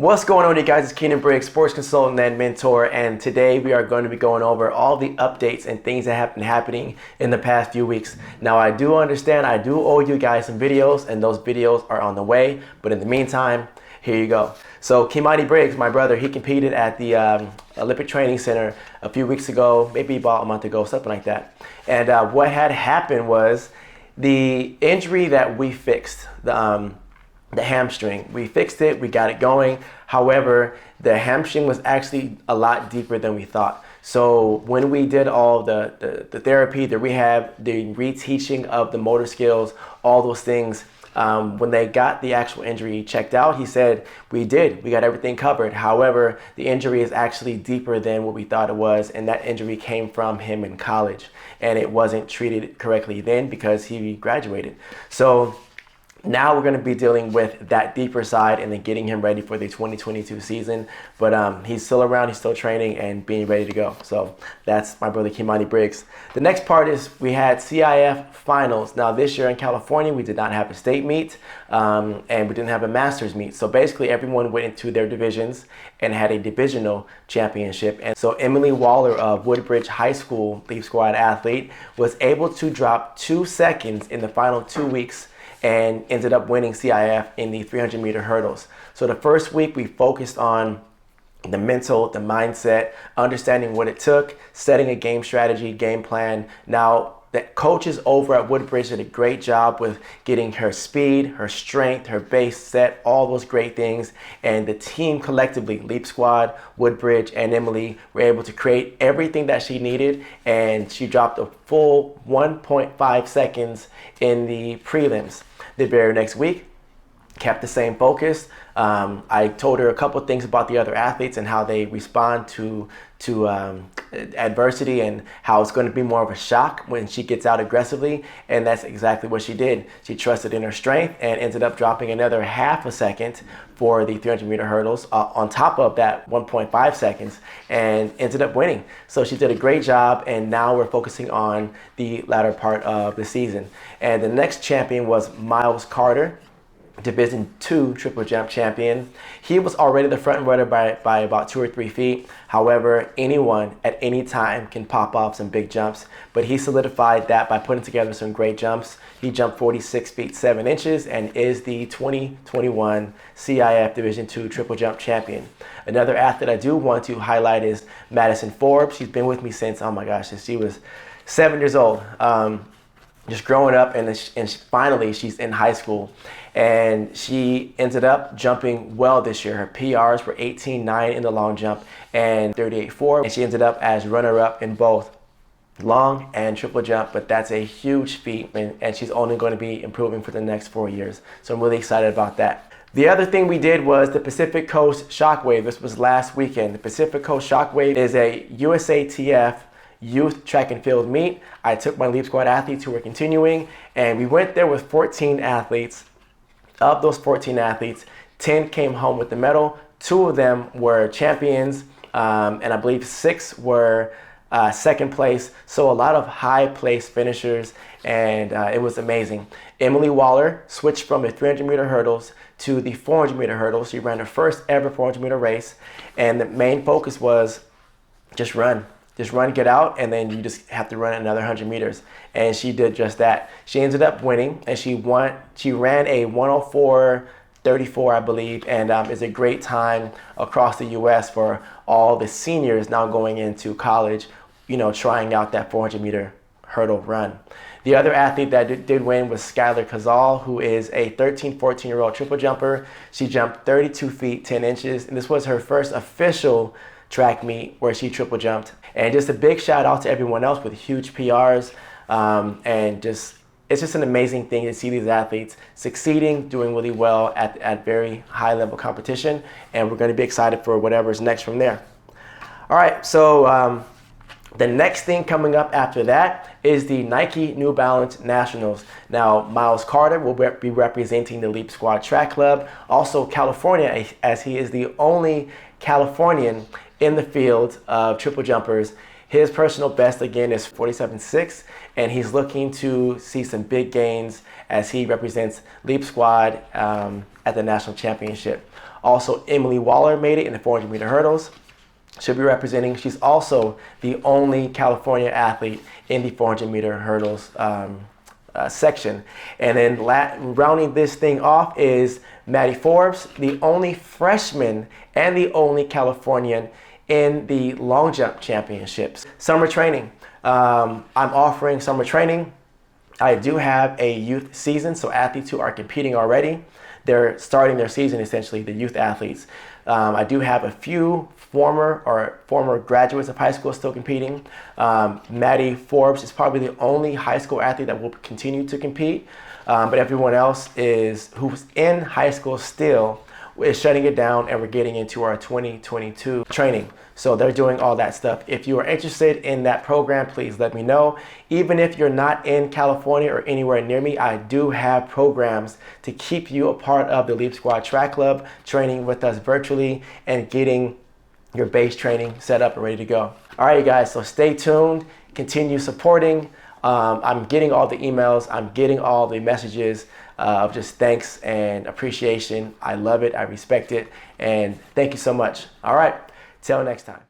What's going on, you guys? It's Keinan Briggs, sports consultant and mentor, and today we are going to be going over all the updates and things that have been happening in the past few weeks. Now, I do understand I do owe you guys some videos, and those videos are on the way, but in the meantime, here you go. So Keinan Briggs, my brother, he competed at the Olympic Training Center a few weeks ago, maybe about a month ago, something like that. And what had happened was the injury that we fixed, the hamstring. We fixed it, we got it going. However, the hamstring was actually a lot deeper than we thought. So when we did all the therapy, the rehab, the reteaching of the motor skills, all those things, when they got the actual injury checked out, he said, we got everything covered. However, the injury is actually deeper than what we thought it was, and that injury came from him in college, and it wasn't treated correctly then because he graduated. So now we're going to be dealing with that deeper side and then getting him ready for the 2022 season. But he's still around, he's still training and being ready to go. So that's my brother Keinan Briggs. The next part is we had CIF Finals. Now this year in California, we did not have a state meet and we didn't have a masters meet. So basically everyone went into their divisions and had a divisional championship. And so Emily Waller of Woodbridge High School, Leap Squad athlete, was able to drop 2 seconds in the final 2 weeks and ended up winning CIF in the 300-meter hurdles. So the first week we focused on the mental, the mindset, understanding what it took, setting a game strategy, game plan. Now, the coaches over at Woodbridge did a great job with getting her speed, her strength, her base set, all those great things. And the team collectively, Leap Squad, Woodbridge, and Emily, were able to create everything that she needed. And she dropped a full 1.5 seconds in the prelims. The very next week, kept the same focus. I told her a couple things about the other athletes and how they respond to adversity and how it's going to be more of a shock when she gets out aggressively, and that's exactly what she did. She trusted in her strength and ended up dropping another half a second for the 300-meter hurdles on top of that 1.5 seconds and ended up winning. So she did a great job, and now we're focusing on the latter part of the season. And the next champion was Miles Carter, Division II triple jump champion. He was already the front runner by about 2 or 3 feet. However, anyone at any time can pop off some big jumps, but he solidified that by putting together some great jumps. He jumped 46 feet 7 inches and is the 2021 CIF Division II triple jump champion. Another athlete I do want to highlight is Madison Forbes. She's been with me since, oh my gosh, since she was 7 years old. Just growing up, and finally she's in high school, and she ended up jumping well this year. Her PRs were 18.9 in the long jump and 38.4, and she ended up as runner-up in both long and triple jump. But that's a huge feat, and she's only going to be improving for the next 4 years. So I'm really excited about that. The other thing we did was the Pacific Coast Shockwave. This was last weekend. The Pacific Coast Shockwave is a USATF youth track and field meet. I took my Leap Squad athletes who were continuing, and we went there with 14 athletes. Of those 14 athletes, 10 came home with the medal. 2 of them were champions, and I believe 6 were second place. So a lot of high place finishers, and it was amazing. Emily Waller switched from the 300-meter hurdles to the 400-meter hurdles. She ran her first ever 400-meter race, and the main focus was just run. Just run, get out, and then you just have to run another 100 meters. And she did just that. She ended up winning, and she ran a 104.34, I believe, and is a great time across the U.S. for all the seniors now going into college, trying out that 400-meter hurdle run. The other athlete that did win was Skylar Cazal, who is a 13, 14-year-old triple jumper. She jumped 32 feet 10 inches, and this was her first official track meet where she triple jumped. And just a big shout out to everyone else with huge PRs, and it's just an amazing thing to see these athletes succeeding, doing really well at very high level competition, and we're going to be excited for whatever's next from there. All right, so the next thing coming up after that is the Nike New Balance Nationals. Now, Miles Carter will be representing the Leap Squad Track Club, also California, as he is the only Californian in the field of triple jumpers. His personal best again is 47.6, and he's looking to see some big gains as he represents Leap Squad at the national championship. Also, Emily Waller made it in the 400-meter hurdles. She'll be representing. She's also the only California athlete in the 400-meter hurdles section. And then rounding this thing off is Madison Forbes, the only freshman and the only Californian in the long jump championships. Summer training. I'm offering summer training. I do have a youth season, so athletes who are competing already, they're starting their season essentially, the youth athletes. I do have a few former graduates of high school still competing. Madison Forbes is probably the only high school athlete that will continue to compete, but everyone else who's in high school still is shutting it down, and we're getting into our 2022 training. So they're doing all that stuff. If you are interested in that program, please let me know. Even if you're not in California or anywhere near me, I do have programs to keep you a part of the Leap Squad Track Club, training with us virtually and getting your base training set up and ready to go. All right, you guys, so stay tuned, continue supporting. I'm getting all the emails, I'm getting all the messages of just thanks and appreciation. I love it, I respect it, and thank you so much. All right, till next time.